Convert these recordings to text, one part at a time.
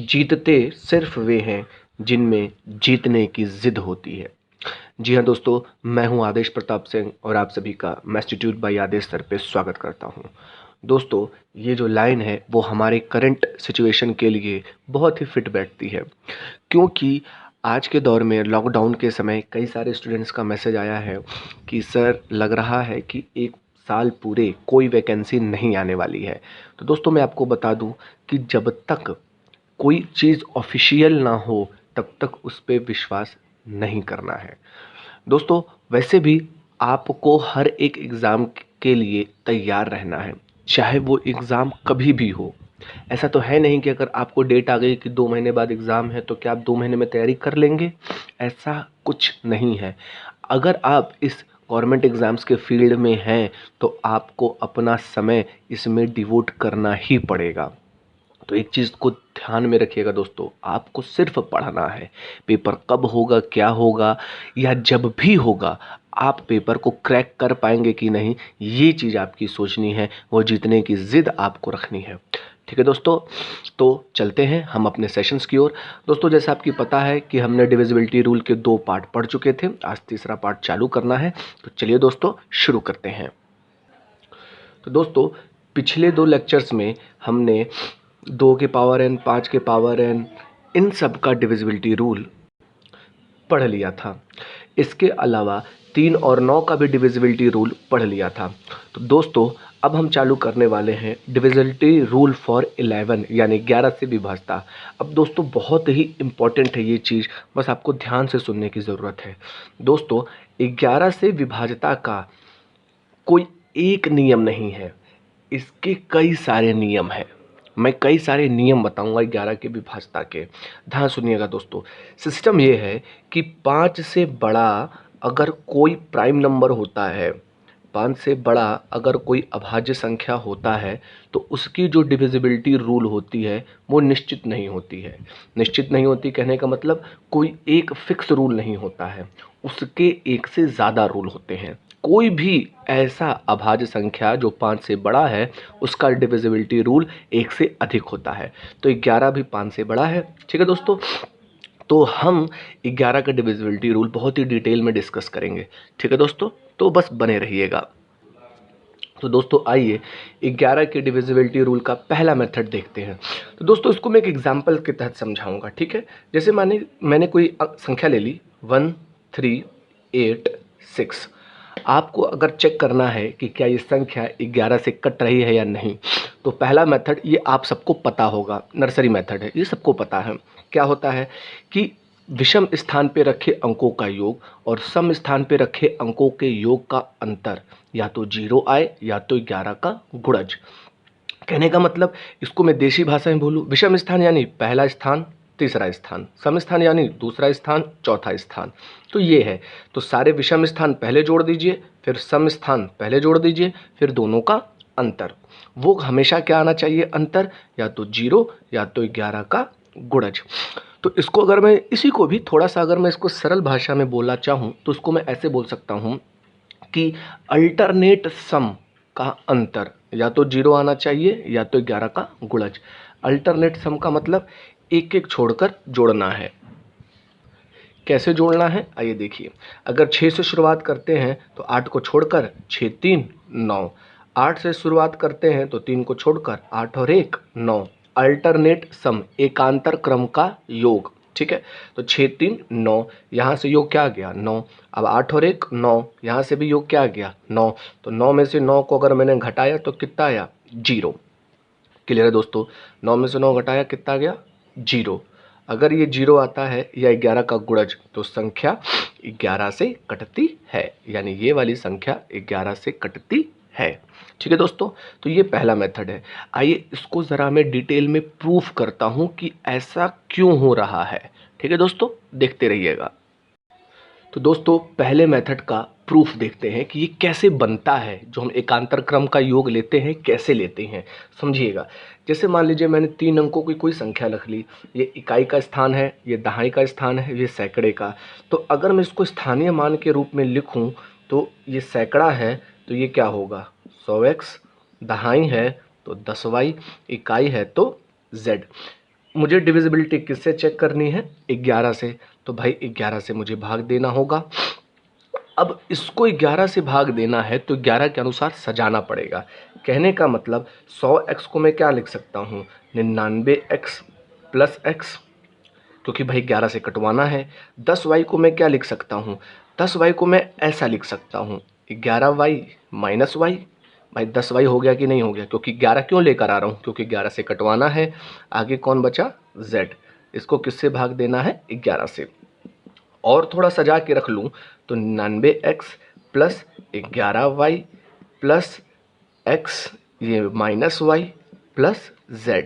जीतते सिर्फ वे हैं जिनमें जीतने की जिद होती है। जी हाँ दोस्तों, मैं हूँ आदेश प्रताप सिंह और आप सभी का मैस्टिट्यूड बाय आदेश सर पे स्वागत करता हूँ। दोस्तों, ये जो लाइन है वो हमारे करंट सिचुएशन के लिए बहुत ही फिट बैठती है, क्योंकि आज के दौर में लॉकडाउन के समय कई सारे स्टूडेंट्स का मैसेज आया है कि सर लग रहा है कि 1 साल पूरे कोई वैकेंसी नहीं आने वाली है। तो दोस्तों, मैं आपको बता दूं कि जब तक कोई चीज़ ऑफिशियल ना हो तब तक उस पे विश्वास नहीं करना है। दोस्तों, वैसे भी आपको हर एक एग्ज़ाम के लिए तैयार रहना है, चाहे वो एग्ज़ाम कभी भी हो। ऐसा तो है नहीं कि अगर आपको डेट आ गई कि 2 महीने बाद एग्ज़ाम है तो क्या आप 2 महीने में तैयारी कर लेंगे? ऐसा कुछ नहीं है। अगर आप इस गवर्नमेंट एग्ज़ाम्स के फील्ड में हैं तो आपको अपना समय इसमें डिवोट करना ही पड़ेगा। तो एक चीज़ को ध्यान में रखिएगा दोस्तों, आपको सिर्फ पढ़ना है। पेपर कब होगा, क्या होगा या जब भी होगा, आप पेपर को क्रैक कर पाएंगे कि नहीं, ये चीज़ आपकी सोचनी है। वो जीतने की ज़िद आपको रखनी है। ठीक है दोस्तों, तो चलते हैं हम अपने सेशंस की ओर। दोस्तों, जैसा आपकी पता है कि हमने डिविजिबिलिटी रूल के 2 पार्ट पढ़ चुके थे, आज तीसरा पार्ट चालू करना है। तो चलिए दोस्तों, शुरू करते हैं। तो दोस्तों, पिछले 2 लेक्चर्स में हमने 2 के पावर n, 5 के पावर n, इन सब का डिविजिबिलिटी रूल पढ़ लिया था। इसके अलावा 3 और 9 का भी डिविजिबिलिटी रूल पढ़ लिया था। तो दोस्तों, अब हम चालू करने वाले हैं डिविजिबिलिटी रूल फॉर 11 यानी 11 से विभाज्यता। अब दोस्तों, बहुत ही इम्पॉर्टेंट है ये चीज़, बस आपको ध्यान से सुनने की ज़रूरत है। दोस्तों, 11 से विभाज्यता का कोई एक नियम नहीं है, इसके कई सारे नियम हैं। मैं कई सारे नियम बताऊंगा 11 के विभाज्यता के। ध्यान सुनिएगा दोस्तों। सिस्टम ये है कि 5 से बड़ा अगर कोई प्राइम नंबर होता है, 5 से बड़ा अगर कोई अभाज्य संख्या होता है, तो उसकी जो डिविजिबिलिटी रूल होती है वो निश्चित नहीं होती है। निश्चित नहीं होती कहने का मतलब कोई एक फिक्स रूल नहीं होता है, उसके एक से ज़्यादा रूल होते हैं। कोई भी ऐसा अभाज्य संख्या जो 5 से बड़ा है, उसका डिविजिबिलिटी रूल 1 से अधिक होता है। तो 11 भी 5 से बड़ा है। ठीक है दोस्तों, तो हम 11 का डिविजिबिलिटी रूल बहुत ही डिटेल में डिस्कस करेंगे। ठीक है दोस्तों, तो बस बने रहिएगा। तो दोस्तों, आइए 11 के डिविजिबिलिटी रूल का पहला मेथड देखते हैं। तो दोस्तों, इसको मैं एक एग्जांपल के तहत समझाऊंगा। ठीक है, जैसे मैंने कोई संख्या ले ली 1 3 8 6। आपको अगर चेक करना है कि क्या ये संख्या 11 से कट रही है या नहीं, तो पहला मेथड ये आप सबको पता होगा, नर्सरी मेथड है, ये सबको पता है। क्या होता है कि विषम स्थान पे रखे अंकों का योग और सम स्थान पे रखे अंकों के योग का अंतर या तो 0 आए या तो 11 का गुणज। कहने का मतलब, इसको मैं देशी भाषा में बोलूँ, विषम स्थान यानी पहला स्थान तीसरा स्थान, सम स्थान यानी दूसरा स्थान चौथा स्थान। तो ये है, तो सारे विषम स्थान पहले जोड़ दीजिए, फिर सम स्थान पहले जोड़ दीजिए, फिर दोनों का अंतर। वो हमेशा क्या आना चाहिए, अंतर, या तो 0 या तो 11 का गुणज। तो इसको अगर मैं इसी को भी थोड़ा सा अगर मैं इसको सरल भाषा में बोलना चाहूँ तो इसको मैं ऐसे बोल सकता हूँ कि अल्टरनेट सम का अंतर या तो 0 आना चाहिए या तो 11 का गुणज। अल्टरनेट सम का मतलब एक एक छोड़कर जोड़ना है। कैसे जोड़ना है, आइए देखिए। अगर 6 से शुरुआत करते हैं तो 8 को छोड़कर 6 3 9। 8 से शुरुआत करते हैं तो 3 को छोड़कर 8 और 1 9। अल्टरनेट सम, एकांतर क्रम का योग। ठीक है, तो 6 3 9, यहाँ से योग क्या आ गया 9। अब 8 और 1 9, यहाँ से भी योग क्या आ गया 9। तो 9 में से 9 को अगर मैंने घटाया तो कितना आया 0। क्लियर है दोस्तों, 9 में से 9 घटाया कितना आ गया 0। अगर ये 0 आता है या 11 का गुणज तो संख्या 11 से कटती है, यानी ये वाली संख्या 11 से कटती है। ठीक है दोस्तों, तो ये पहला मेथड है। आइए इसको ज़रा मैं डिटेल में प्रूफ करता हूँ कि ऐसा क्यों हो रहा है। ठीक है दोस्तों, देखते रहिएगा। तो दोस्तों, पहले मेथड का प्रूफ देखते हैं कि ये कैसे बनता है। जो हम एकांतर क्रम का योग लेते हैं, कैसे लेते हैं, समझिएगा। जैसे मान लीजिए मैंने 3 अंकों की कोई संख्या रख ली, ये इकाई का स्थान है, ये दहाई का स्थान है, ये सैकड़े का। तो अगर मैं इसको स्थानीय मान के रूप में लिखूं तो ये सैकड़ा है तो ये क्या होगा 100x, दहाई है तो 10y, इकाई है तो z। मुझे डिविजिबिलिटी किससे चेक करनी है? 11 से। तो भाई 11 से मुझे भाग देना होगा। अब इसको 11 से भाग देना है तो 11 के अनुसार सजाना पड़ेगा। कहने का मतलब 100x को मैं क्या लिख सकता हूँ? 99x प्लस x, क्योंकि भाई 11 से कटवाना है। 10y को मैं क्या लिख सकता हूँ? 10y को मैं ऐसा लिख सकता हूँ 11y माइनस वाई। भाई 10y हो गया कि नहीं हो गया? क्योंकि 11 क्यों लेकर आ रहा हूँ? क्योंकि 11 से कटवाना है। आगे कौन बचा? z। इसको किससे भाग देना है? 11 से। और थोड़ा सजा के रख लूँ तो 99x plus 11y plus x, ये माइनस वाई प्लस z,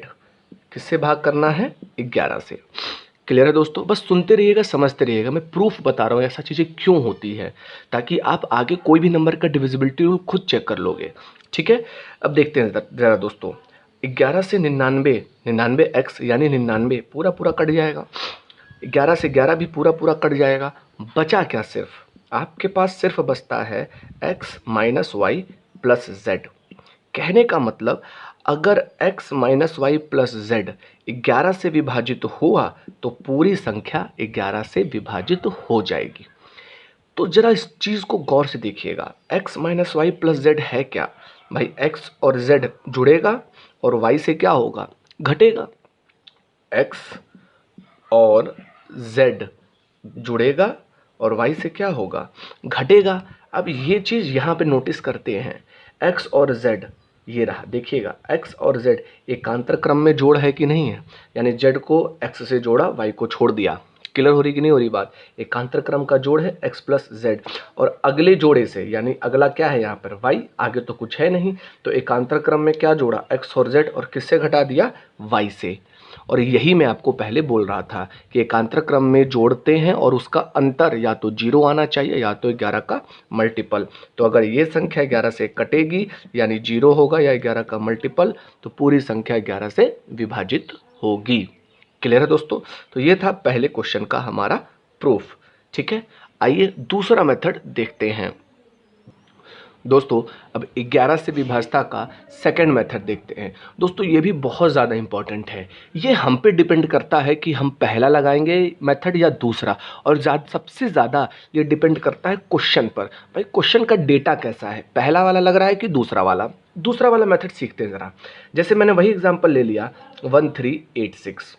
किससे भाग करना है? 11 से। क्लियर है दोस्तों? बस सुनते रहिएगा, समझते रहिएगा, मैं प्रूफ बता रहा हूँ ऐसा चीज़ें क्यों होती है, ताकि आप आगे कोई भी नंबर का डिविजिबिलिटी रूल खुद चेक कर लोगे। ठीक है, अब देखते हैं ज़रा दोस्तों। 11 से 99 एक्स यानी 99 पूरा पूरा कट जाएगा। 11 से 11 भी पूरा पूरा कट जाएगा। बचा क्या? सिर्फ आपके पास सिर्फ बचता है x minus y plus z. कहने का मतलब अगर x minus y plus z 11 से विभाजित हुआ तो पूरी संख्या 11 से विभाजित हो जाएगी। तो जरा इस चीज़ को गौर से देखिएगा। x minus y plus z है क्या? भाई x और z जुड़ेगा और y से क्या होगा? घटेगा। x और z जुड़ेगा और y से क्या होगा? घटेगा। अब ये चीज़ यहाँ पे नोटिस करते हैं, x और z, ये रहा देखिएगा, x और z एकांतर क्रम में जोड़ है कि नहीं है? यानी z को x से जोड़ा, y को छोड़ दिया। क्लियर हो रही कि नहीं हो रही बात? एकांतर क्रम का जोड़ है x प्लस जेड, और अगले जोड़े से, यानी अगला क्या है यहाँ पर? y, आगे तो कुछ है नहीं, तो एकांतर क्रम में क्या जोड़ा? x और z, और किससे घटा दिया? y से। और यही मैं आपको पहले बोल रहा था कि एकांतर क्रम में जोड़ते हैं और उसका अंतर या तो 0 आना चाहिए या तो 11 का मल्टीपल। तो अगर ये संख्या 11 से कटेगी यानी 0 होगा या 11 का मल्टीपल, तो पूरी संख्या 11 से विभाजित होगी। क्लियर है दोस्तों? तो ये था पहले क्वेश्चन का हमारा प्रूफ। ठीक है, आइए दूसरा मेथड देखते हैं दोस्तों। अब 11 से विभाजता का सेकंड मेथड देखते हैं दोस्तों। ये भी बहुत ज़्यादा इंपॉर्टेंट है। ये हम पे डिपेंड करता है कि हम पहला लगाएंगे मेथड या दूसरा, और सबसे ज़्यादा ये डिपेंड करता है क्वेश्चन पर। भाई क्वेश्चन का डेटा कैसा है, पहला वाला लग रहा है कि दूसरा वाला? दूसरा वाला मेथड सीखते हैं ज़रा। जैसे मैंने वही एग्जाम्पल ले लिया 1386,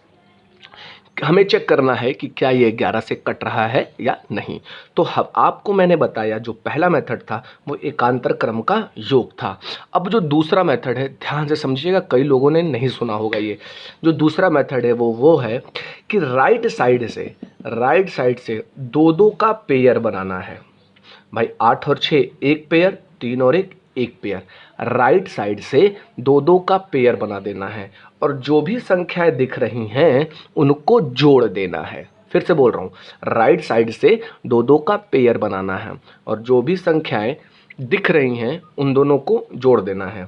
हमें चेक करना है कि क्या ये 11 से कट रहा है या नहीं। तो आपको मैंने बताया जो पहला मेथड था वो एकांतर क्रम का योग था। अब जो दूसरा मेथड है, ध्यान से समझिएगा, कई लोगों ने नहीं सुना होगा ये। जो दूसरा मेथड है वो है कि राइट साइड से दो दो का पेयर बनाना है। भाई 8 और 6 एक पेयर, 3 और 1 एक पेयर। राइट साइड से दो दो का पेयर बना देना है, और जो भी संख्याएं दिख रही हैं उनको जोड़ देना है। फिर से बोल रहा हूँ, राइट साइड से दो दो का पेयर बनाना है और जो भी संख्याएं दिख रही हैं उन दोनों को जोड़ देना है।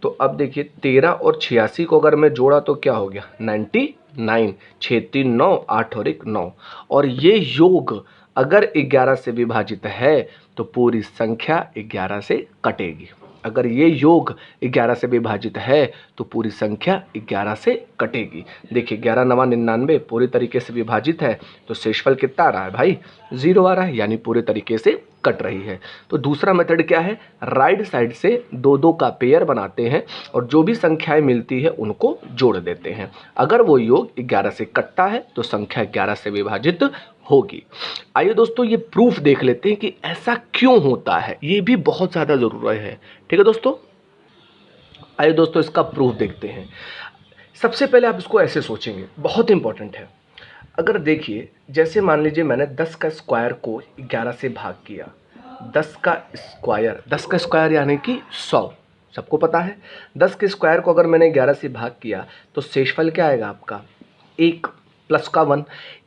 तो अब देखिए 13 और 86 को अगर मैं जोड़ा तो क्या हो गया? 99। 6 3 9, 8 और 1 9। और ये योग अगर 11 से विभाजित है तो पूरी संख्या 11 से कटेगी। अगर ये योग 11 से विभाजित है तो पूरी संख्या 11 से कटेगी। देखिए 11 9 99 पूरी तरीके से विभाजित है, तो शेषफल कितना आ रहा है भाई? 0 आ रहा है, यानी पूरे तरीके से कट रही है। तो दूसरा मेथड क्या है? राइट साइड से दो दो का पेयर बनाते हैं और जो भी संख्याएं मिलती है उनको जोड़ देते हैं। अगर वो योग 11 से कटता है तो संख्या 11 से विभाजित होगी। आइए दोस्तों ये प्रूफ देख लेते हैं कि ऐसा क्यों होता है, ये भी बहुत ज़्यादा ज़रूरी है। ठीक है दोस्तों, आइए दोस्तों इसका प्रूफ देखते हैं। सबसे पहले आप इसको ऐसे सोचेंगे, बहुत इंपॉर्टेंट है। अगर देखिए, जैसे मान लीजिए मैंने 10 का स्क्वायर को 11 से भाग किया। 10 का स्क्वायर यानी कि 100, सबको पता है। 10 के स्क्वायर को अगर मैंने 11 से भाग किया तो शेषफल क्या आएगा आपका? 1 प्लस का 1।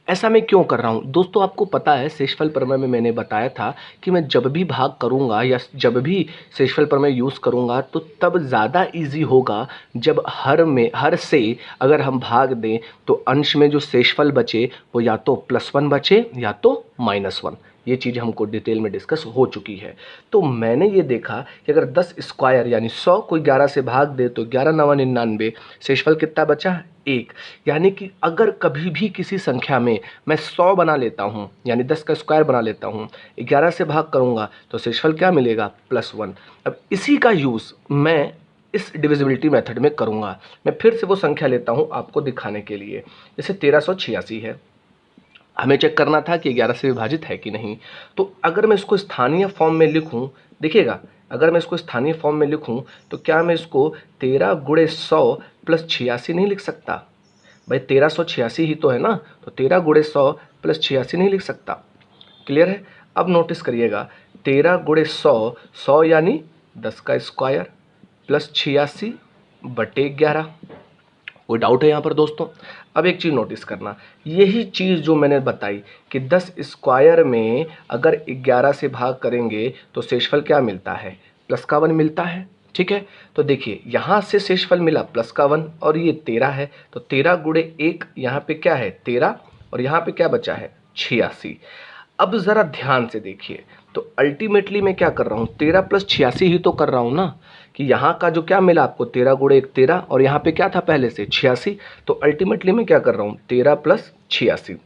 ऐसा मैं क्यों कर रहा हूँ दोस्तों? आपको पता है शेषफल प्रमेय में मैंने बताया था कि मैं जब भी भाग करूँगा या जब भी शेषफल प्रमेय यूज़ करूँगा तो तब ज़्यादा इजी होगा जब हर से अगर हम भाग दें तो अंश में जो शेषफल बचे वो या तो +1 बचे या तो -1। ये चीज़ हमको डिटेल में डिस्कस हो चुकी है। तो मैंने ये देखा कि अगर 10 स्क्वायर यानी 100 को 11 से भाग दे तो 11 9 99, शेषफल कितना बचा? 1, यानी कि अगर कभी भी किसी संख्या में मैं 100 बना लेता हूँ, यानी 10 का स्क्वायर बना लेता हूँ, 11 से भाग करूँगा तो शेषफल क्या मिलेगा, +1। अब इसी का यूज़ मैं इस डिविजिबिलिटी मेथड में करूँगा। मैं फिर से वो संख्या लेता हूँ आपको दिखाने के लिए। जैसे 1386 है, हमें चेक करना था कि 11 से विभाजित है कि नहीं। तो अगर मैं इसको स्थानीय फॉर्म में लिखूँ, देखिएगा, अगर मैं इसको स्थानीय फॉर्म में लिखूँ तो क्या मैं इसको 13 गुणे 100 प्लस 86 नहीं लिख सकता? भाई 1386 ही तो है ना, तो 13 गुणे 100 प्लस 86 नहीं लिख सकता। क्लियर है? अब नोटिस करिएगा, 13 गुणे 100, 100 यानी 10 का स्क्वायर प्लस 86 बटे 11। कोई डाउट है यहाँ पर दोस्तों? अब एक चीज़ नोटिस करना, यही चीज़ जो मैंने बताई कि 10 स्क्वायर में अगर 11 से भाग करेंगे तो शेषफल क्या मिलता है, +1 मिलता है। ठीक है, तो देखिए यहाँ से शेषफल मिला +1 और ये 13 है, तो 13 गुणे 1 यहाँ पे क्या है 13 और यहाँ पे क्या बचा है 86। अब ज़रा ध्यान से देखिए, तो अल्टीमेटली मैं क्या कर रहा हूँ, 13 + 86 ही तो कर रहा हूँ ना, कि यहाँ का जो क्या मिला आपको 13 गुणे 1 13 और यहाँ पे क्या था पहले से 86, तो अल्टीमेटली मैं क्या कर रहा हूँ 13 + 86।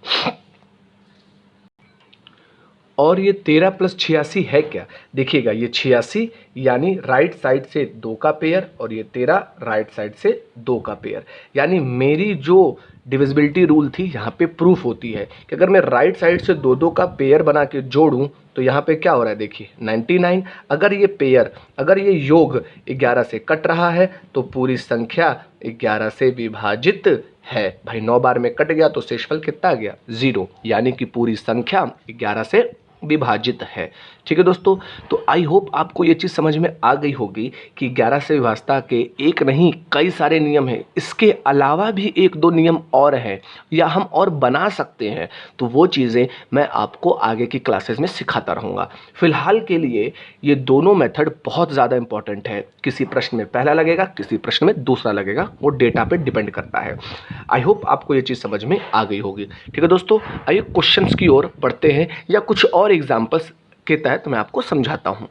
और ये 13 + 86 है क्या, देखिएगा ये 86 यानी राइट साइड से 2 का पेयर और ये 13 राइट साइड से 2 का पेयर, यानी मेरी जो डिविजिबिलिटी रूल थी यहाँ पे प्रूफ होती है कि अगर मैं राइट साइड से 2 का पेयर बना के जोड़ूं तो यहाँ पे क्या हो रहा है, देखिए 99। अगर ये पेयर, अगर ये योग 11 से कट रहा है तो पूरी संख्या 11 से विभाजित है। भाई 9 बार में कट गया तो शेषफल कितना आ गया 0, यानी कि पूरी संख्या 11 से विभाजित है। ठीक है दोस्तों, तो आई होप आपको ये चीज़ समझ में आ गई होगी कि 11 से विभाजता के एक नहीं कई सारे नियम हैं। इसके अलावा भी 1-2 नियम और हैं या हम और बना सकते हैं, तो वो चीज़ें मैं आपको आगे की क्लासेस में सिखाता रहूँगा। फिलहाल के लिए ये दोनों मेथड बहुत ज़्यादा इंपॉर्टेंट है। किसी प्रश्न में पहला लगेगा, किसी प्रश्न में दूसरा लगेगा, वो डेटा पे डिपेंड करता है। आई होप आपको ये चीज़ समझ में आ गई होगी। ठीक है दोस्तों, आइए क्वेश्चंस की ओर बढ़ते हैं या कुछ और एग्जाम्पल्स के तहत मैं आपको समझाता हूँ।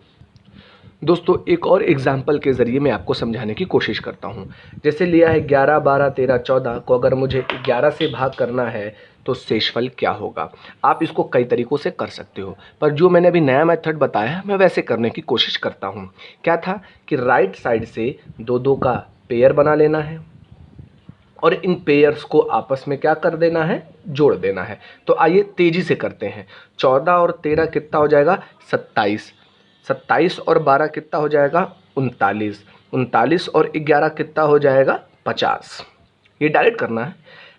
दोस्तों एक और एग्जाम्पल के ज़रिए मैं आपको समझाने की कोशिश करता हूँ। जैसे लिया है 11, 12, 13, 14 को अगर मुझे 11 से भाग करना है तो शेषफल क्या होगा। आप इसको कई तरीक़ों से कर सकते हो, पर जो मैंने अभी नया मेथड बताया है मैं वैसे करने की कोशिश करता हूँ। क्या था कि राइट साइड से 2-2 का पेयर बना लेना है और इन पेयर्स को आपस में क्या कर देना है, जोड़ देना है। तो आइए तेज़ी से करते हैं। 14 और 13 कितना हो जाएगा 27, 27 और 12 कितना हो जाएगा 39, 39 और 11 कितना हो जाएगा 50। ये डायरेक्ट करना है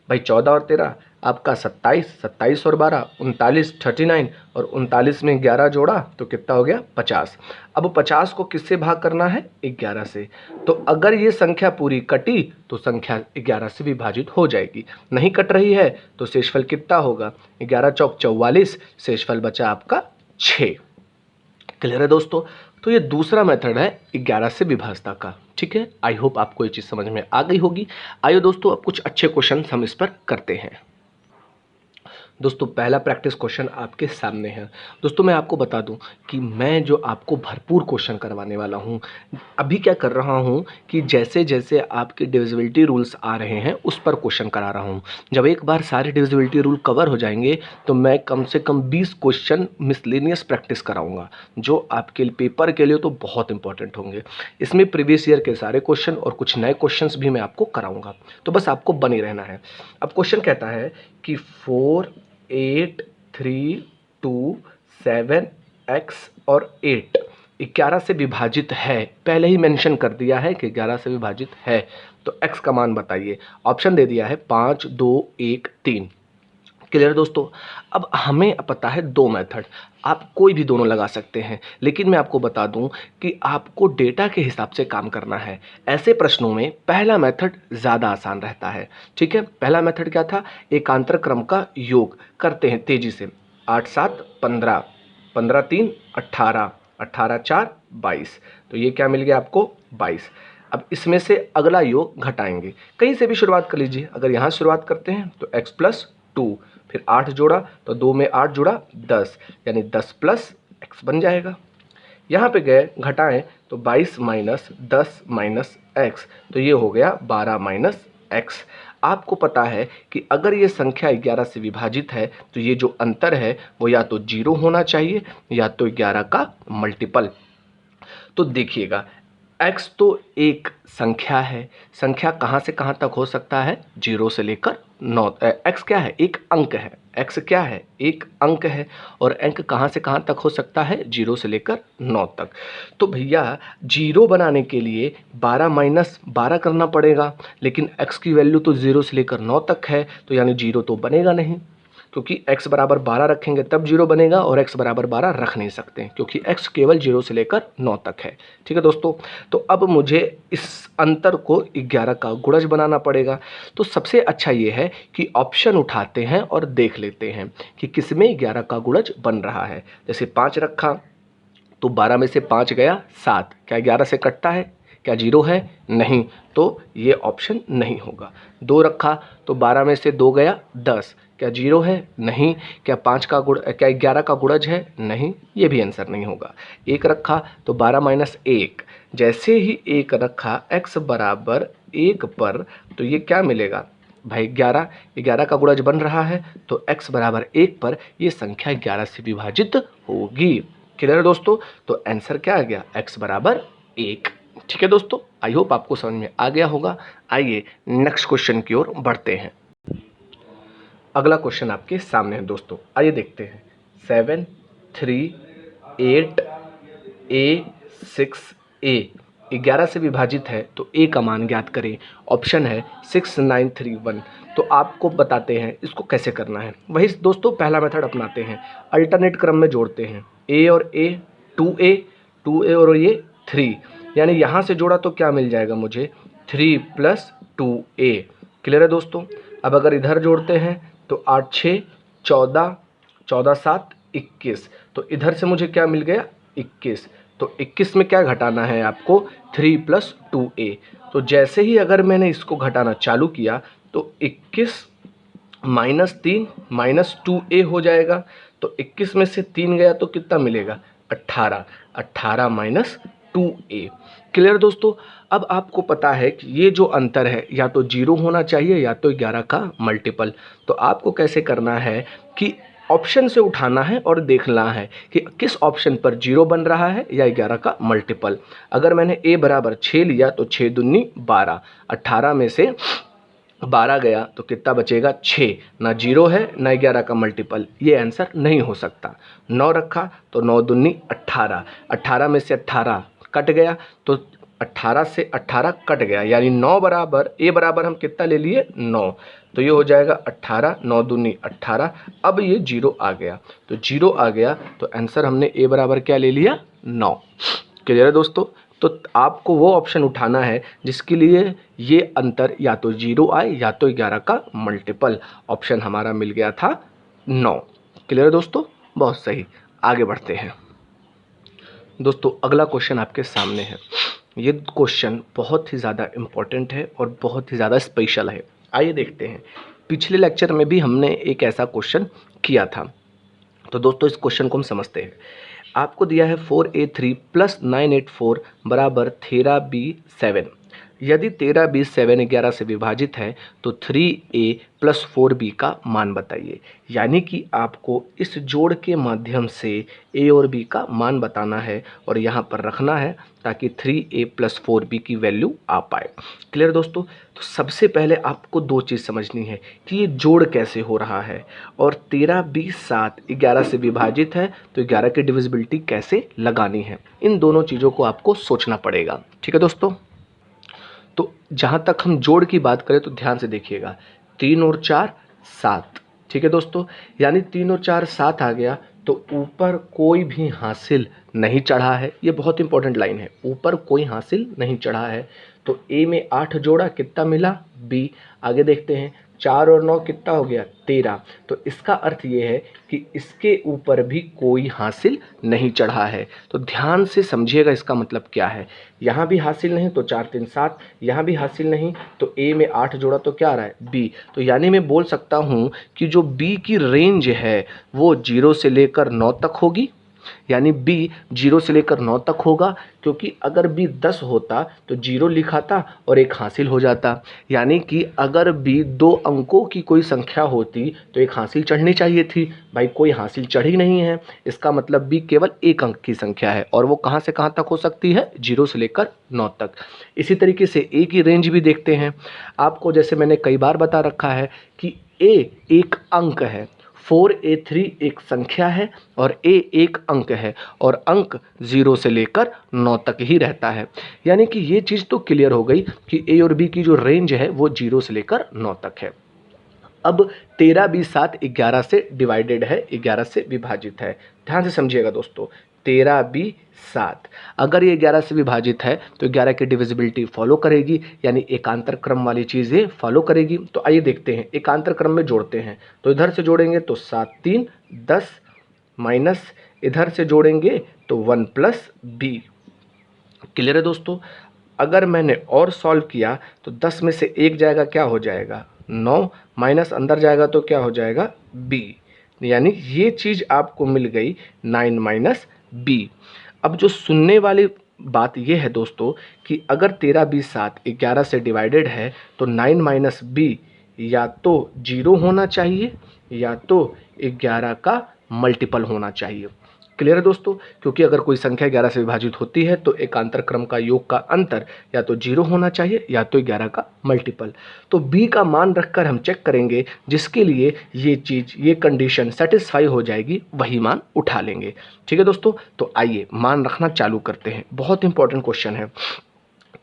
भाई। 14 और 13 आपका 27, 27 और 12 39, 39 और 39 में 11 जोड़ा तो कितना हो गया 50। अब 50 को किससे भाग करना है 11 से, तो अगर ये संख्या पूरी कटी तो संख्या 11 से विभाजित हो जाएगी। नहीं कट रही है तो शेषफल कितना होगा 11 चौक 44, शेषफल बचा आपका 6। क्लियर है दोस्तों, तो ये दूसरा मेथड है 11 से विभाजता का। ठीक है, आई होप आपको ये चीज़ समझ में आ गई होगी। आइए दोस्तों अब कुछ अच्छे क्वेश्चन हम इस पर करते हैं। दोस्तों पहला प्रैक्टिस क्वेश्चन आपके सामने है। दोस्तों मैं आपको बता दूं कि मैं जो आपको भरपूर क्वेश्चन करवाने वाला हूं, अभी क्या कर रहा हूं कि जैसे जैसे आपके डिविजिबिलिटी रूल्स आ रहे हैं उस पर क्वेश्चन करा रहा हूं। जब एक बार सारे डिविजिबिलिटी रूल कवर हो जाएंगे तो मैं कम से कम 20 क्वेश्चन मिसलेनियस प्रैक्टिस कराऊँगा, जो आपके पेपर के लिए तो बहुत इंपॉर्टेंट होंगे। इसमें प्रीवियस ईयर के सारे क्वेश्चन और कुछ नए क्वेश्चन भी मैं आपको कराऊँगा, तो बस आपको बने रहना है। अब क्वेश्चन कहता है कि 4, 8, 3, 2, 7 x और 8 11 से विभाजित है। पहले ही मेंशन कर दिया है कि 11 से विभाजित है, तो x का मान बताइए। ऑप्शन दे दिया है 5, 2, 1, 3। क्लियर दोस्तों, अब हमें पता है दो मेथड, आप कोई भी दोनों लगा सकते हैं, लेकिन मैं आपको बता दूं कि आपको डेटा के हिसाब से काम करना है। ऐसे प्रश्नों में पहला मेथड ज़्यादा आसान रहता है। ठीक है, पहला मेथड क्या था, एकांतर क्रम का योग करते हैं तेजी से। 8, 7, 15, 15, 3, 18, 18, 4, 22, तो ये क्या मिल गया आपको 22। अब इसमें से अगला योग घटाएंगे, कहीं से भी शुरुआत कर लीजिए। अगर यहाँ शुरुआत करते हैं तो x + 2, फिर 8 जोड़ा तो 2 में 8 जोड़ा 10, यानी 10 + x बन जाएगा। यहाँ पे गए घटाएं तो 22 - 10 - x, तो ये हो गया 12 - x। आपको पता है कि अगर ये संख्या 11 से विभाजित है तो ये जो अंतर है वो या तो 0 होना चाहिए या तो 11 का मल्टीपल। तो देखिएगा, x तो एक संख्या है, संख्या कहाँ से कहाँ तक हो सकता है, 0 से लेकर 9। x क्या है, एक अंक है, x क्या है, एक अंक है, और अंक कहाँ से कहाँ तक हो सकता है, 0 से लेकर 9 तक। तो भैया 0 बनाने के लिए 12 माइनस 12 करना पड़ेगा, लेकिन x की वैल्यू तो 0 से लेकर 9 तक है, तो यानी 0 तो बनेगा नहीं, क्योंकि x बराबर 12 रखेंगे तब 0 बनेगा, और x बराबर 12 रख नहीं सकते क्योंकि x केवल 0 से लेकर 9 तक है। ठीक है दोस्तों, तो अब मुझे इस अंतर को 11 का गुणज बनाना पड़ेगा। तो सबसे अच्छा ये है कि ऑप्शन उठाते हैं और देख लेते हैं कि किसमें 11 का गुणज बन रहा है। जैसे 5 रखा तो 12 में से 5 गया 7, क्या 11 से कटता है, क्या 0 है, नहीं, तो ये ऑप्शन नहीं होगा। 2 रखा तो 12 में से 2 गया 10, क्या 0 है, नहीं, क्या 5 का गुण, क्या 11 का गुणज है, नहीं, ये भी आंसर नहीं होगा। 1 रखा तो 12 माइनस 1, जैसे ही 1 रखा x बराबर 1 पर, तो ये क्या मिलेगा भाई, 11 का गुणज बन रहा है, तो x बराबर 1 पर ये संख्या 11 से विभाजित होगी। क्लियर है दोस्तों, तो आंसर क्या आ गया, x बराबर 1। ठीक है दोस्तों, आई होप आपको समझ में आ गया होगा। आइए नेक्स्ट क्वेश्चन की ओर बढ़ते हैं। अगला क्वेश्चन आपके सामने है दोस्तों, आइए देखते हैं। 7 3 8 a 6 a 11 से विभाजित है तो a का मान ज्ञात करें। ऑप्शन है 6 9 3 1। तो आपको बताते हैं इसको कैसे करना है। वही दोस्तों पहला मेथड अपनाते हैं, अल्टरनेट क्रम में जोड़ते हैं। a और a 2a और ये 3, यानी यहाँ से जोड़ा तो क्या मिल जाएगा मुझे, 3 + 2a। क्लियर है दोस्तों। अब अगर इधर जोड़ते हैं तो 8 6 14, 14 7 21, तो इधर से मुझे क्या मिल गया, 21। तो 21 में क्या घटाना है आपको, 3 + 2a। तो जैसे ही अगर मैंने इसको घटाना चालू किया तो 21 - 3 - 2a हो जाएगा। तो 21 में से 3 गया तो कितना मिलेगा, 18, 18 - 2a। क्लियर दोस्तों। अब आपको पता है कि ये जो अंतर है या तो 0 होना चाहिए या तो 11 का मल्टीपल। तो आपको कैसे करना है कि ऑप्शन से उठाना है और देखना है कि किस ऑप्शन पर 0 बन रहा है या 11 का मल्टीपल। अगर मैंने a बराबर 6 लिया तो 6 दूनी 12, 18 में से 12 गया तो कितना बचेगा, 6, ना 0 है ना 11 का मल्टीपल, ये आंसर नहीं हो सकता। 9 रखा तो 9 दूनी 18, 18 में से 18 कट गया तो 18 से 18 कट गया, यानी 9 बराबर, a बराबर हम कितना ले लिए, 9, तो ये हो जाएगा 18, 9 दूनी 18। अब ये 0 आ गया, तो 0 आ गया तो आंसर हमने a बराबर क्या ले लिया, 9। क्लियर है दोस्तों। तो आपको वो ऑप्शन उठाना है जिसके लिए ये अंतर या तो 0 आए या तो 11 का मल्टीपल। ऑप्शन हमारा मिल गया था 9। क्लियर है दोस्तों, बहुत सही। आगे बढ़ते हैं दोस्तों, अगला क्वेश्चन आपके सामने है। ये क्वेश्चन बहुत ही ज़्यादा इम्पोर्टेंट है और बहुत ही ज़्यादा स्पेशल है। आइए देखते हैं, पिछले लेक्चर में भी हमने एक ऐसा क्वेश्चन किया था। तो दोस्तों इस क्वेश्चन को हम समझते हैं। आपको दिया है 4a3 + 984 बराबर 13b 7। यदि 13b 7 11 से विभाजित है तो 3a + 4b का मान बताइए। यानी कि आपको इस जोड़ के माध्यम से a और b का मान बताना है और यहाँ पर रखना है ताकि 3a + 4b की वैल्यू आ पाए। क्लियर दोस्तों। तो सबसे पहले आपको दो चीज़ समझनी है कि ये जोड़ कैसे हो रहा है, और 13b 7 11 से विभाजित है तो 11 की डिविजिबिलिटी कैसे लगानी है। इन दोनों चीज़ों को आपको सोचना पड़ेगा। ठीक है दोस्तों। तो जहाँ तक हम जोड़ की बात करें तो ध्यान से देखिएगा, 3 और 4 7। ठीक है दोस्तों, यानी 3 और 4 7 आ गया तो ऊपर कोई भी हासिल नहीं चढ़ा है। ये बहुत इंपॉर्टेंट लाइन है, ऊपर कोई हासिल नहीं चढ़ा है। तो a में 8 जोड़ा कितना मिला, b। आगे देखते हैं, 4 और 9 कितना हो गया, 13। तो इसका अर्थ ये है कि इसके ऊपर भी कोई हासिल नहीं चढ़ा है। तो ध्यान से समझिएगा इसका मतलब क्या है। यहाँ भी हासिल नहीं तो 4 3 7, यहाँ भी हासिल नहीं तो a में 8 जोड़ा तो क्या आ रहा है, b। तो यानी मैं बोल सकता हूँ कि जो b की रेंज है वो 0 से लेकर 9 तक होगी। यानी b 0 से लेकर 9 तक होगा, क्योंकि अगर b 10 होता तो 0 लिखाता और 1 हासिल हो जाता। यानी कि अगर b 2 अंकों की कोई संख्या होती तो 1 हासिल चढ़नी चाहिए थी। भाई कोई हासिल चढ़ी नहीं है, इसका मतलब b केवल 1 अंक की संख्या है और वो कहाँ से कहाँ तक हो सकती है, 0 से लेकर 9 तक। इसी तरीके से a की रेंज भी देखते हैं। आपको जैसे मैंने कई बार बता रखा है कि a एक अंक है, 4a3 एक संख्या है और a एक अंक है और अंक 0 से लेकर 9 तक ही रहता है। यानी कि ये चीज़ तो क्लियर हो गई कि a और b की जो रेंज है वो 0 से लेकर 9 तक है। अब 13 20 7 11 से डिवाइडेड है, 11 से विभाजित है। ध्यान से समझिएगा दोस्तों, 13 20 7 अगर ये 11 से विभाजित है तो 11 की डिविजिबिलिटी फॉलो करेगी, यानी एकांतर क्रम वाली चीज़ें फॉलो करेगी। तो आइए देखते हैं, एकांतर क्रम में जोड़ते हैं। तो इधर से जोड़ेंगे तो 7 3 10 माइनस इधर से जोड़ेंगे तो 1 प्लस b। क्लियर है दोस्तों। अगर मैंने और सॉल्व किया तो 10 में से 1 जाएगा, क्या हो जाएगा 9, माइनस अंदर जाएगा तो क्या हो जाएगा b। यानी ये चीज़ आपको मिल गई 9 माइनस b। अब जो सुनने वाली बात ये है दोस्तों कि अगर 13 20 7 11 से डिवाइडेड है तो 9 माइनस b या तो 0 होना चाहिए या तो 11 का मल्टीपल होना चाहिए। क्लियर है दोस्तों, क्योंकि अगर कोई संख्या 11 से विभाजित होती है तो एकांतर क्रम का योग का अंतर या तो 0 होना चाहिए या तो 11 का मल्टीपल। तो b का मान रखकर हम चेक करेंगे, जिसके लिए ये चीज़ ये कंडीशन सेटिस्फाई हो जाएगी वही मान उठा लेंगे। ठीक है दोस्तों, तो आइए मान रखना चालू करते हैं, बहुत इंपॉर्टेंट क्वेश्चन है।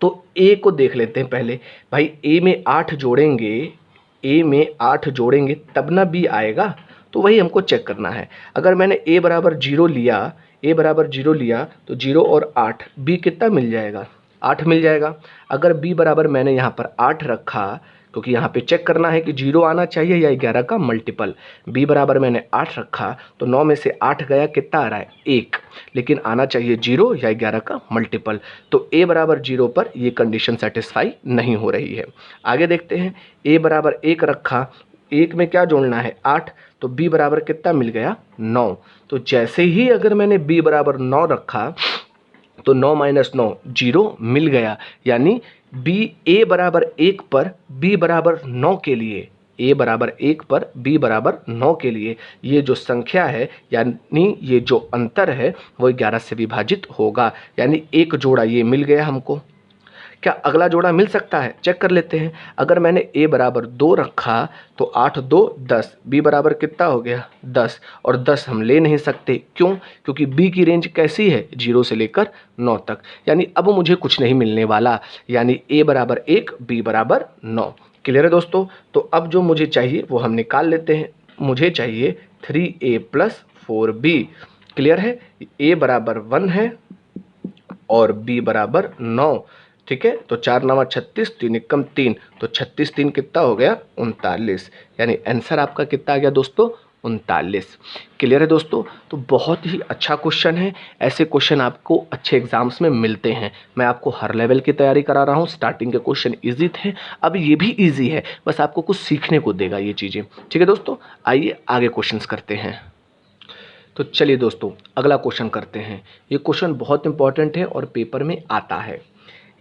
तो a को देख लेते हैं पहले। भाई a में 8 जोड़ेंगे, a में 8 जोड़ेंगे तब ना b आएगा, तो वही हमको चेक करना है। अगर मैंने a बराबर 0 लिया, a बराबर 0 लिया तो 0 और 8 b कितना मिल जाएगा, 8 मिल जाएगा। अगर b बराबर मैंने यहाँ पर 8 रखा, क्योंकि यहाँ पे चेक करना है कि 0 आना चाहिए या 11 का मल्टीपल। b बराबर मैंने 8 रखा तो 9 में से 8 गया, कितना आ रहा है 1, लेकिन आना चाहिए 0 या 11 का मल्टीपल। तो a बराबर 0 पर ये कंडीशन सेटिस्फाई नहीं हो रही है। आगे देखते हैं, a बराबर 1 रखा, 1 में क्या जोड़ना है 8, तो b बराबर कितना मिल गया 9। तो जैसे ही अगर मैंने b बराबर 9 रखा तो 9 माइनस 9 0 मिल गया। यानी b a बराबर 1 पर b बराबर 9 के लिए, a बराबर 1 पर b बराबर 9 के लिए ये जो संख्या है यानी ये जो अंतर है वो 11 से विभाजित होगा। यानी एक जोड़ा ये मिल गया हमको। क्या अगला जोड़ा मिल सकता है, चेक कर लेते हैं। अगर मैंने a बराबर 2 रखा तो 8 2 10, b बराबर कितना हो गया 10, और 10 हम ले नहीं सकते, क्यों, क्योंकि b की रेंज कैसी है 0 से लेकर 9 तक। यानी अब मुझे कुछ नहीं मिलने वाला, यानी a बराबर 1 b बराबर 9। क्लियर है दोस्तों। तो अब जो मुझे चाहिए वो हम निकाल लेते हैं। मुझे चाहिए 3a प्लस 4b। क्लियर है, a बराबर 1 है और b बराबर 9। ठीक है, तो 4 9 36, 3 एकम 3, तो 36 3 कितना हो गया 39। यानी आंसर आपका कितना आ गया दोस्तों 39। क्लियर है दोस्तों। तो बहुत ही अच्छा क्वेश्चन है, ऐसे क्वेश्चन आपको अच्छे एग्जाम्स में मिलते हैं। मैं आपको हर लेवल की तैयारी करा रहा हूँ। स्टार्टिंग के क्वेश्चन ईजी थे, अब ये भी ईजी है, बस आपको कुछ सीखने को देगा ये चीज़ें। ठीक है दोस्तों, आइए आगे क्वेश्चंस करते हैं। तो चलिए दोस्तों अगला क्वेश्चन करते हैं। ये क्वेश्चन बहुत इंपॉर्टेंट है और पेपर में आता है।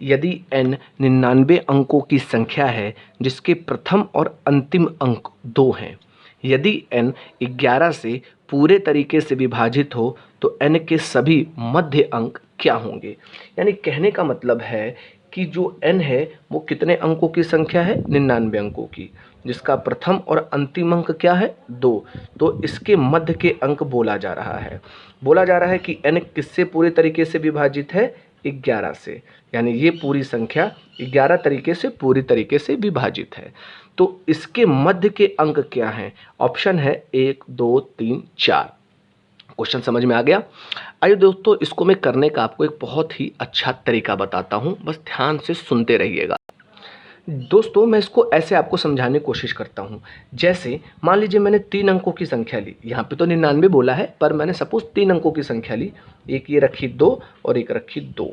यदि n 99 अंकों की संख्या है जिसके प्रथम और अंतिम अंक 2 हैं, यदि n 11 से पूरे तरीके से विभाजित हो तो n के सभी मध्य अंक क्या होंगे। यानी कहने का मतलब है कि जो n है वो कितने अंकों की संख्या है 99 अंकों की, जिसका प्रथम और अंतिम अंक क्या है 2, तो इसके मध्य के अंक बोला जा रहा है। बोला जा रहा है कि n किससे पूरे तरीके से विभाजित है 11 से, यानी ये पूरी संख्या 11 तरीके से पूरी तरीके से विभाजित है। तो इसके मध्य के अंक क्या हैं, ऑप्शन है 1 2 3 4। क्वेश्चन समझ में आ गया। आइए दोस्तों इसको मैं करने का आपको एक बहुत ही अच्छा तरीका बताता हूँ, बस ध्यान से सुनते रहिएगा। दोस्तों मैं इसको ऐसे आपको समझाने की कोशिश करता हूँ। जैसे मान लीजिए मैंने 3 अंकों की संख्या ली, यहाँ पे तो 99 बोला है पर मैंने सपोज 3 अंकों की संख्या ली एक ये रखी 2 और एक रखी 2,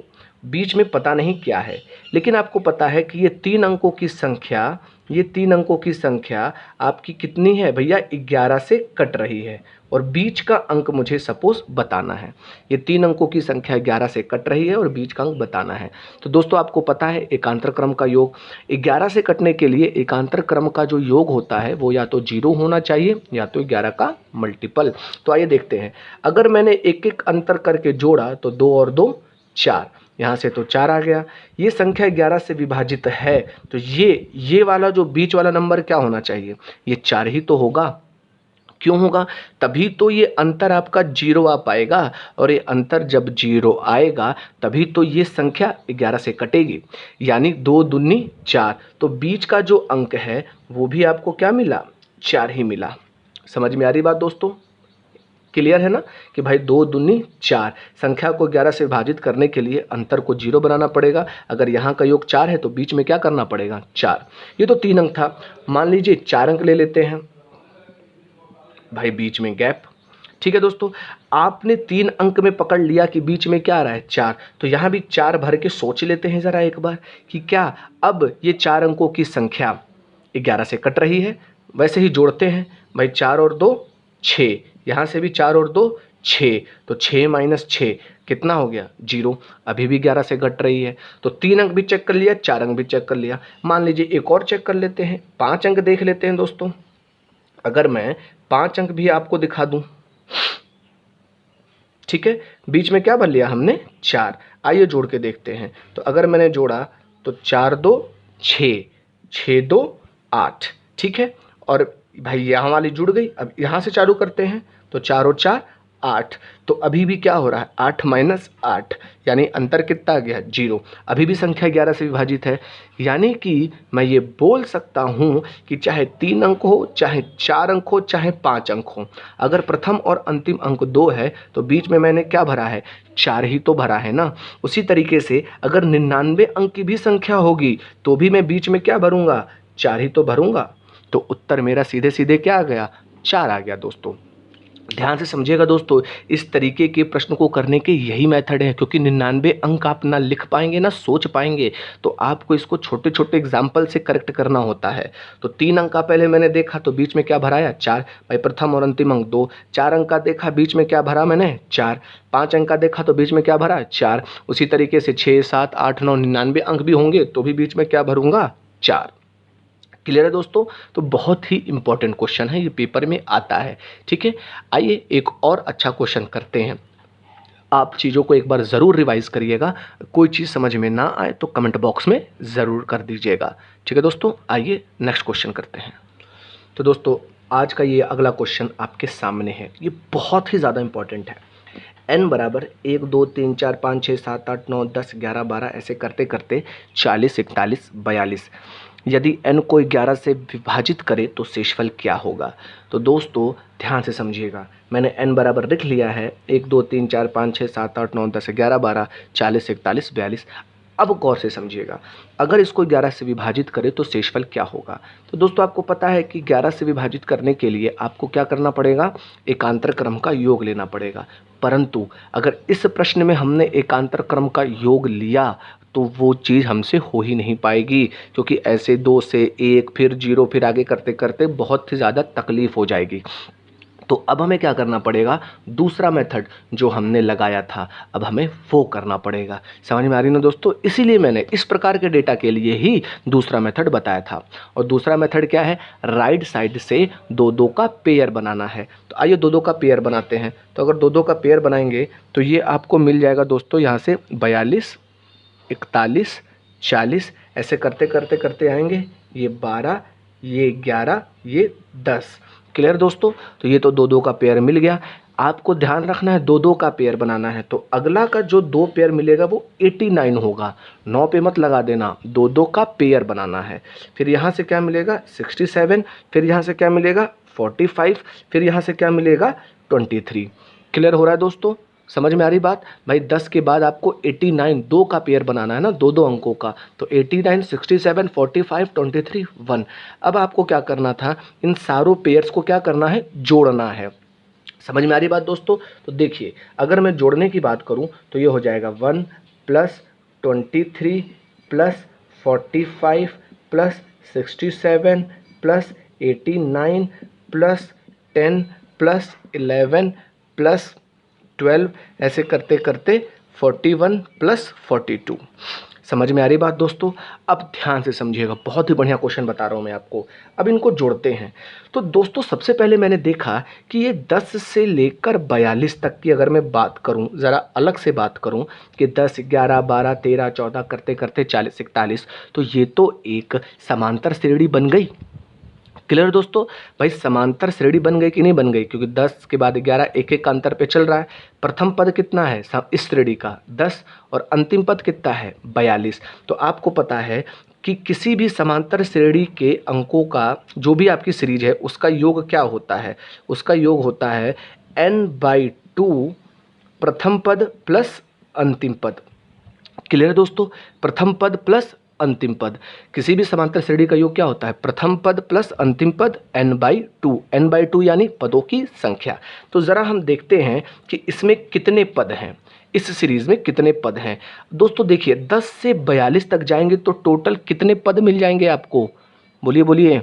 बीच में पता नहीं क्या है, लेकिन आपको पता है कि ये 3 अंकों की संख्या, ये 3 अंकों की संख्या आपकी कितनी है भैया, 11 से कट रही है और बीच का अंक मुझे सपोज बताना है। ये 3 अंकों की संख्या 11 से कट रही है और बीच का अंक बताना है। तो दोस्तों आपको पता है एकांतर क्रम का योग, 11 से कटने के लिए एकांतर क्रम का जो योग होता है वो या तो 0 होना चाहिए या तो 11 का मल्टीपल। तो आइए देखते हैं, अगर मैंने एक एक अंतर करके जोड़ा तो 2 और 2 4, यहाँ से तो 4 आ गया। ये संख्या 11 से विभाजित है तो ये वाला जो बीच वाला नंबर क्या होना चाहिए, ये 4 ही तो होगा। क्यों होगा, तभी तो ये अंतर आपका 0 आ पाएगा और ये अंतर जब 0 आएगा तभी तो ये संख्या 11 से कटेगी, यानी 2 दूनी 4, तो बीच का जो अंक है वो भी आपको क्या मिला, 4 ही मिला। समझ में आ रही बात दोस्तों, क्लियर है ना कि भाई 2 दूनी 4, संख्या को 11 से विभाजित करने के लिए अंतर को 0 बनाना पड़ेगा। अगर यहाँ का योग 4 है तो बीच में क्या करना पड़ेगा, 4। ये तो 3 अंक था, मान लीजिए 4 अंक ले लेते हैं भाई, बीच में गैप। ठीक है दोस्तों, आपने 3 अंक में पकड़ लिया कि बीच में क्या आ रहा है, 4, तो यहाँ भी 4 भर के सोच लेते हैं ज़रा एक बार कि क्या अब ये 4 अंकों की संख्या 11 से कट रही है। वैसे ही जोड़ते हैं भाई, 4 और 2 6, यहाँ से भी 4 और 2 6, तो 6 माइनस 6 कितना हो गया, 0। अभी भी 11 से घट रही है, तो 3 अंक भी चेक कर लिया, 4 अंक भी चेक कर लिया। मान लीजिए एक और चेक कर लेते हैं, 5 अंक देख लेते हैं दोस्तों। अगर मैं 5 अंक भी आपको दिखा दूं, ठीक है, बीच में क्या भर लिया हमने, 4। आइए जोड़ के देखते हैं, तो अगर मैंने जोड़ा तो 4 2 6, 6 2 8, ठीक है, और भाई यहाँ वाली जुड़ गई। अब यहाँ से चालू करते हैं तो 4 और 4 8, तो अभी भी क्या हो रहा है, 8 माइनस 8, यानी अंतर कितना आ गया, 0। अभी भी संख्या 11 से विभाजित है, यानी कि मैं ये बोल सकता हूँ कि चाहे 3 अंक हो, चाहे 4 अंक हो, चाहे 5 अंक हो, अगर प्रथम और अंतिम अंक 2 है तो बीच में मैंने क्या भरा है, 4 ही तो भरा है ना। उसी तरीके से अगर 99 अंक की भी संख्या होगी तो भी मैं बीच में क्या भरूंगा, 4 ही तो भरूंगा। तो उत्तर मेरा सीधे सीधे क्या आ गया, 4 आ गया दोस्तों। ध्यान से समझिएगा दोस्तों, इस तरीके के प्रश्न को करने के यही मेथड है, क्योंकि 99 अंक आप ना लिख पाएंगे ना सोच पाएंगे, तो आपको इसको छोटे छोटे एग्जाम्पल से करेक्ट करना होता है। तो 3 अंक का पहले मैंने देखा तो बीच में क्या भराया, 4, भाई प्रथम और अंतिम अंक 2। 4 अंक का देखा, बीच में क्या भरा मैंने, 4। 5 अंक का देखा तो बीच में क्या भरा, 4। उसी तरीके से 6 7 8 9 99 अंक भी होंगे तो भी बीच में क्या भरूंगा, 4। क्लियर है दोस्तों, तो बहुत ही इंपॉर्टेंट क्वेश्चन है, ये पेपर में आता है। ठीक है, आइए एक और अच्छा क्वेश्चन करते हैं। आप चीज़ों को एक बार ज़रूर रिवाइज करिएगा, कोई चीज़ समझ में ना आए तो कमेंट बॉक्स में ज़रूर कर दीजिएगा। ठीक है दोस्तों, आइए नेक्स्ट क्वेश्चन करते हैं। तो दोस्तों आज का ये अगला क्वेश्चन आपके सामने है, ये बहुत ही ज़्यादा इंपॉर्टेंट है। n बराबर 1 2 3 4 5 6 7 8 9 10 11 12 ऐसे करते करते 40 41 42, यदि n को 11 से विभाजित करे तो शेषफल क्या होगा। तो दोस्तों ध्यान से समझिएगा, मैंने n बराबर लिख लिया है 1 2 3 4 5 6 7 8 9 10 11 12 40 41 42। अब गौर से समझिएगा, अगर इसको 11 से विभाजित करें तो शेषफल क्या होगा। तो दोस्तों आपको पता है कि 11 से विभाजित करने के लिए आपको क्या करना पड़ेगा, एकांतर क्रम का योग लेना पड़ेगा। परंतु अगर इस प्रश्न में हमने एकांतर क्रम का योग लिया तो वो चीज़ हमसे हो ही नहीं पाएगी, क्योंकि ऐसे 2 से 1 फिर 0 फिर आगे करते करते बहुत ही ज़्यादा तकलीफ हो जाएगी। तो अब हमें क्या करना पड़ेगा, दूसरा मेथड जो हमने लगाया था अब हमें वो करना पड़ेगा। समझ में आ रही ना दोस्तों, इसीलिए मैंने इस प्रकार के डेटा के लिए ही दूसरा मेथड बताया था। और दूसरा मेथड क्या है, राइट साइड से 2 2 का पेयर बनाना है। तो आइए 2 2 का पेयर बनाते हैं। तो अगर 2 2 का पेयर बनाएंगे तो ये आपको मिल जाएगा दोस्तों, यहाँ से 42 41 40 ऐसे करते करते करते आएंगे, ये 12 ये 11 ये 10। क्लियर दोस्तों, तो ये तो 2 2 का पेयर मिल गया। आपको ध्यान रखना है 2 2 का पेयर बनाना है, तो अगला का जो 2 पेयर मिलेगा वो 89 होगा। 9 पे मत लगा देना, 2 2 का पेयर बनाना है। फिर यहाँ से क्या मिलेगा 67, फिर यहाँ से क्या मिलेगा 45, फिर यहाँ से क्या मिलेगा 23। क्लियर हो रहा है दोस्तों, समझ में आ रही बात। भाई 10 के बाद आपको 89 2 का पेयर बनाना है ना, 2 2 अंकों का। तो 89 67 45 23 1। अब आपको क्या करना था, इन सारों पेयर्स को क्या करना है, जोड़ना है। समझ में आ रही बात दोस्तों? तो देखिए, अगर मैं जोड़ने की बात करूं तो ये हो जाएगा 1 plus 23 plus 45 plus 67 plus 89 plus 10 plus 11 plus 12, ऐसे करते करते 41 प्लस 42। समझ में आ रही बात दोस्तों? अब ध्यान से समझिएगा, बहुत ही बढ़िया क्वेश्चन बता रहा हूँ मैं आपको। अब इनको जोड़ते हैं। तो दोस्तों सबसे पहले मैंने देखा कि ये 10 से लेकर 42 तक की अगर मैं बात करूँ, ज़रा अलग से बात करूँ कि 10, 11, 12, 13, 14 करते करते 40, 41, तो ये तो एक समांतर श्रेणी बन गई। क्लियर दोस्तों? भाई समांतर श्रेणी बन गई कि नहीं बन गई? क्योंकि 10 के बाद 11 एक एक का अंतर पे चल रहा है। प्रथम पद कितना है इस श्रेणी का? 10, और अंतिम पद कितना है? 42। तो आपको पता है कि किसी भी समांतर श्रेणी के अंकों का जो भी आपकी सीरीज है उसका योग क्या होता है? उसका योग होता है n/2 प्रथम पद प्लस अंतिम पद। क्लियर है दोस्तों? प्रथम पद प्लस अंतिम पद। किसी भी समांतर श्रेणी का योग क्या होता है? प्रथम पद प्लस अंतिम पद n/2। n/2 यानी पदों की संख्या। तो ज़रा हम देखते हैं कि इसमें कितने पद हैं, इस सीरीज में कितने पद हैं। दोस्तों देखिए 10 से 42 तक जाएंगे तो टोटल कितने पद मिल जाएंगे आपको? बोलिए बोलिए।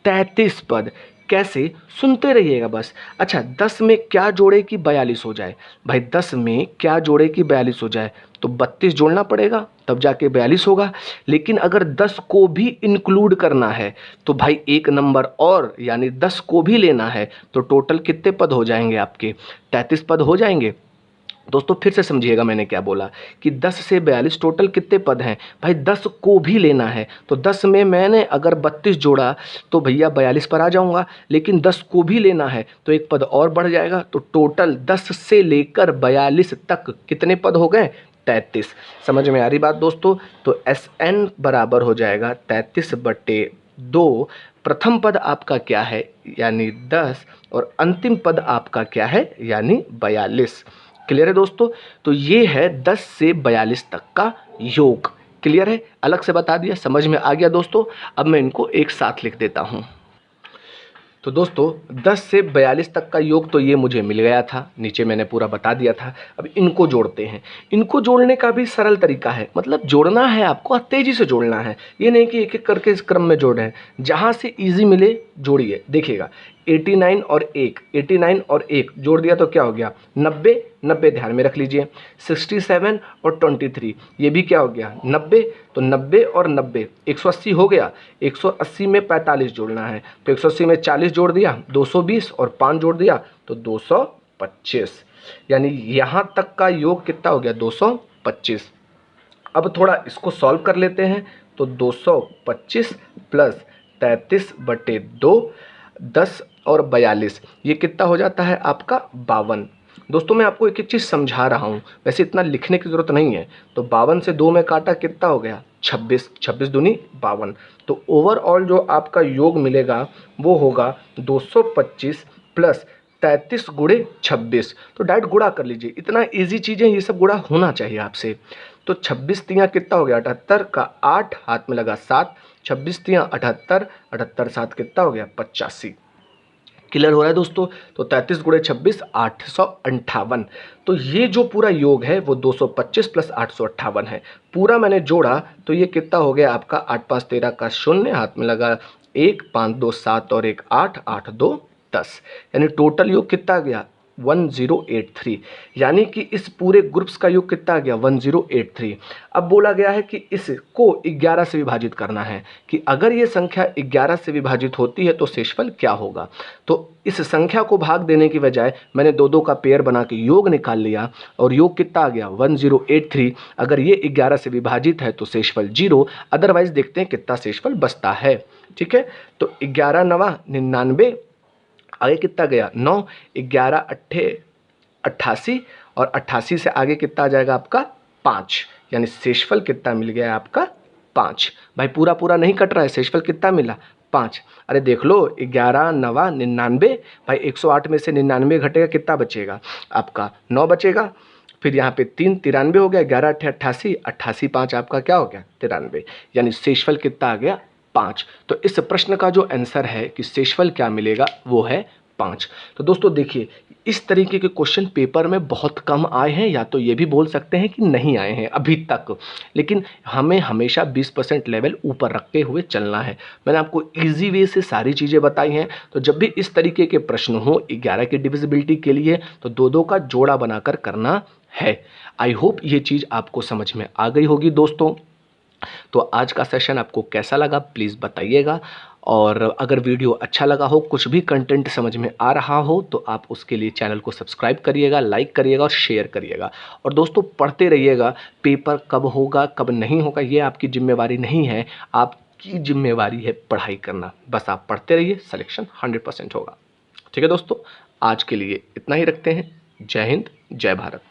33 पद। कैसे? सुनते रहिएगा बस। अच्छा, 10 में क्या जोड़े कि 42 हो जाए? भाई 10 में क्या जोड़े कि 42 हो जाए? तो 32 जोड़ना पड़ेगा तब जाके 42 होगा। लेकिन अगर 10 को भी इंक्लूड करना है तो भाई एक नंबर और, यानी 10 को भी लेना है तो टोटल कितने पद हो जाएंगे आपके? 33 पद हो जाएंगे। दोस्तों फिर से समझिएगा मैंने क्या बोला कि 10 से 42 टोटल कितने पद हैं? भाई 10 को भी लेना है तो 10 में मैंने अगर 32 जोड़ा तो भैया 42 पर आ जाऊंगा। लेकिन 10 को भी लेना है तो एक पद और बढ़ जाएगा, तो टोटल 10 से लेकर 42 तक कितने पद हो गए? 33। समझ में आ रही बात दोस्तों? तो SN बराबर हो जाएगा 33/2। प्रथम पद आपका क्या है? यानी 10, और अंतिम पद आपका क्या है? यानी 42। क्लियर है दोस्तों? तो ये है 10 से 42 तक का योग। क्लियर है? अलग से बता दिया, समझ में आ गया दोस्तों? अब मैं इनको एक साथ लिख देता हूँ। तो दोस्तों 10 से 42 तक का योग तो ये मुझे मिल गया था, नीचे मैंने पूरा बता दिया था। अब इनको जोड़ते हैं। इनको जोड़ने का भी सरल तरीका है, मतलब जोड़ना है आपको, तेज़ी से जोड़ना है। ये नहीं कि एक एक करके इस क्रम में जोड़े हैं, जहाँ से इजी मिले जोड़िए। देखिएगा 89 और 1, 89 और 1 जोड़ दिया तो क्या हो गया? 90, 90 ध्यान में रख लीजिए। 67 और 23 ये भी क्या हो गया? 90। तो 90 और 90 180 हो गया। 180 में 45 जोड़ना है तो 180 में 40 जोड़ दिया 220, और 5 जोड़ दिया तो 225। यानी यहाँ तक का योग कितना हो गया? 225। अब थोड़ा इसको सॉल्व कर लेते हैं। तो 225 प्लस 33/2, 10 और 42 ये कितना हो जाता है आपका? 52। दोस्तों मैं आपको एक एक चीज़ समझा रहा हूँ, वैसे इतना लिखने की ज़रूरत नहीं है। तो 52 से 2 में काटा कितना हो गया? 26। 26 दूनी 52। तो ओवरऑल जो आपका योग मिलेगा वो होगा 225 प्लस 33 गुणे 26। तो डायरेक्ट गुणा कर लीजिए, इतना इजी चीज़ें ये सब गुणा होना चाहिए आपसे। तो 26 तियाँ कितना हो गया? 78 का 8 हाथ में लगा 7, 26 तियाँ 78, 78 7 कितना हो गया? 85। क्लियर हो रहा है दोस्तों? तो 33 गुणे 26 858। तो ये जो पूरा योग है वो 225 प्लस 858 है। पूरा मैंने जोड़ा तो ये कितना हो गया आपका? 8 5 13 का 0, हाथ में लगा 1, 5 2 7 और 1 8, 8 2 10। यानी टोटल योग कितना आ गया? 1083। यानी कि इस पूरे ग्रुप्स का योग कितना आ गया? 1083। अब बोला गया है कि इसको 11 से विभाजित करना है, कि अगर ये संख्या 11 से विभाजित होती है तो शेषफल क्या होगा। तो इस संख्या को भाग देने की बजाय मैंने दो दो का पेयर बना के योग निकाल लिया, और योग कितना आ गया? 1083। अगर ये 11 से विभाजित है तो शेषफल 0, अदरवाइज देखते हैं कितना शेषफल बचता है। ठीक है, तो 11 9 99, आगे कितना गया? 9, 11 अट्ठे 88, और 88 से आगे कितना आ जाएगा आपका? 5। यानी शेषफल कितना मिल गया आपका? 5। भाई पूरा पूरा नहीं कट रहा है, शेषफल कितना मिला? 5। अरे देख लो, 11 9 99। भाई 108 में से 99 घटेगा, कितना बचेगा आपका? 9 बचेगा। फिर यहाँ पे 3 93 हो गया, 11 अट्ठे 88, 88 5 आपका क्या हो गया? 93। यानी शेषफल कितना आ गया? 5। तो इस प्रश्न का जो आंसर है कि शेषफल क्या मिलेगा वो है 5। तो दोस्तों देखिए इस तरीके के क्वेश्चन पेपर में बहुत कम आए हैं, या तो ये भी बोल सकते हैं कि नहीं आए हैं अभी तक। लेकिन हमें हमेशा 20% लेवल ऊपर रखते हुए चलना है। मैंने आपको ईजी वे से सारी चीज़ें बताई हैं। तो जब भी इस तरीके के प्रश्न हो 11 की डिविजिबिलिटी के लिए, तो दो दो का जोड़ा बनाकर करना है। आई होप ये चीज़ आपको समझ में आ गई होगी दोस्तों। तो आज का सेशन आपको कैसा लगा प्लीज़ बताइएगा। और अगर वीडियो अच्छा लगा हो, कुछ भी कंटेंट समझ में आ रहा हो, तो आप उसके लिए चैनल को सब्सक्राइब करिएगा, लाइक करिएगा और शेयर करिएगा। और दोस्तों पढ़ते रहिएगा। पेपर कब होगा कब नहीं होगा ये आपकी जिम्मेवारी नहीं है, आपकी जिम्मेवारी है पढ़ाई करना। बस आप पढ़ते रहिए, सिलेक्शन 100% होगा। ठीक है दोस्तों, आज के लिए इतना ही रखते हैं। जय हिंद, जय भारत।